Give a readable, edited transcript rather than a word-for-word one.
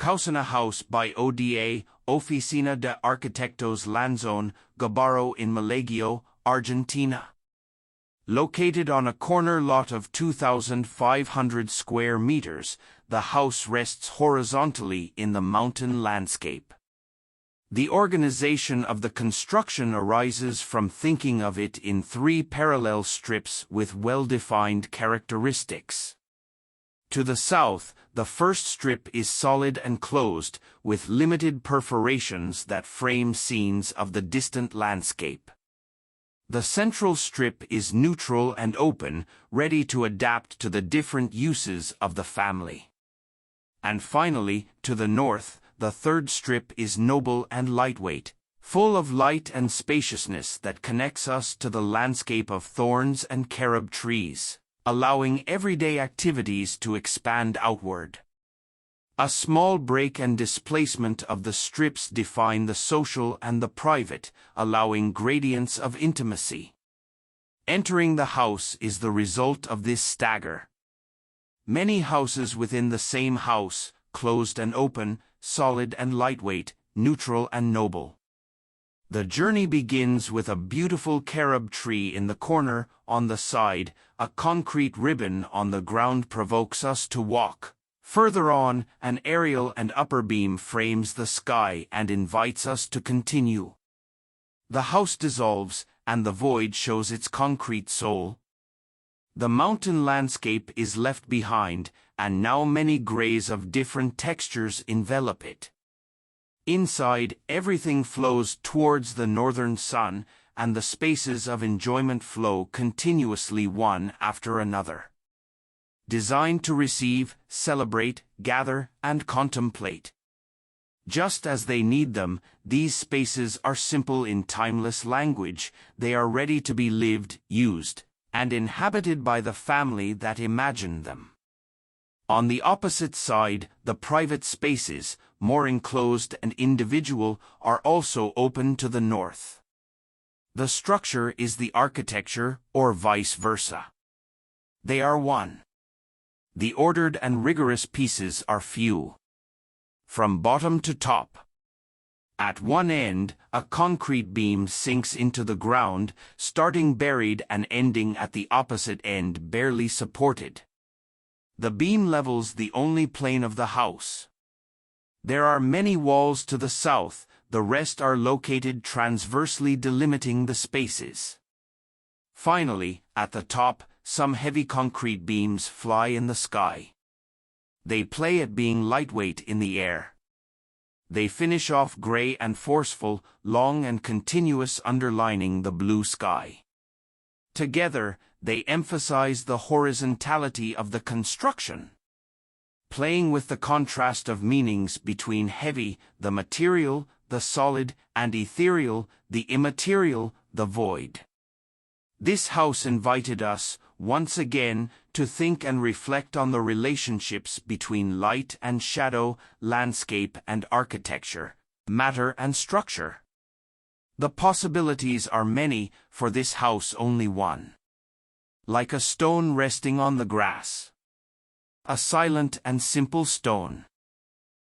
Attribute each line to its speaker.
Speaker 1: Causana house by ODA, Oficina de Arquitectos Lanzone, Gabarro in MALAGUEño, Argentina. Located on a corner lot of 2,500 square meters, the house rests horizontally in the mountain landscape. The organization of the construction arises from thinking of it in three parallel strips with well-defined characteristics. To the south, the first strip is solid and closed, with limited perforations that frame scenes of the distant landscape. The central strip is neutral and open, ready to adapt to the different uses of the family. And finally, to the north, the third strip is noble and lightweight, full of light and spaciousness that connects us to the landscape of thorns and carob trees, allowing everyday activities to expand outward. A small break and displacement of the strips define the social and the private, allowing gradients of intimacy. Entering the house is the result of this stagger. Many houses within the same house, closed and open, solid and lightweight, neutral and noble. The journey begins with a beautiful carob tree in the corner. On the side, a concrete ribbon on the ground provokes us to walk. Further on, an aerial and upper beam frames the sky and invites us to continue. The house dissolves, and the void shows its concrete soul. The mountain landscape is left behind, and now many grays of different textures envelop it. Inside, everything flows towards the northern sun, and the spaces of enjoyment flow continuously one after another. Designed to receive, celebrate, gather, and contemplate. Just as they need them, these spaces are simple in timeless language. They are ready to be lived, used, and inhabited by the family that imagined them. On the opposite side, the private spaces, more enclosed and individual, are also open to the north. The structure is the architecture, or vice versa. They are one. The ordered and rigorous pieces are few. From bottom to top. At one end, a concrete beam sinks into the ground, starting buried and ending at the opposite end barely supported. The beam levels the only plane of the house. There are many walls to the south, the rest are located transversely delimiting the spaces. Finally, at the top, some heavy concrete beams fly in the sky. They play at being lightweight in the air. They finish off gray and forceful, long and continuous, underlining the blue sky. Together, they emphasize the horizontality of the construction. Playing with the contrast of meanings between heavy, the material, the solid, and ethereal, the immaterial, the void. This house invited us, once again, to think and reflect on the relationships between light and shadow, landscape and architecture, matter and structure. The possibilities are many, for this house only one. Like a stone resting on the grass. A silent and simple stone.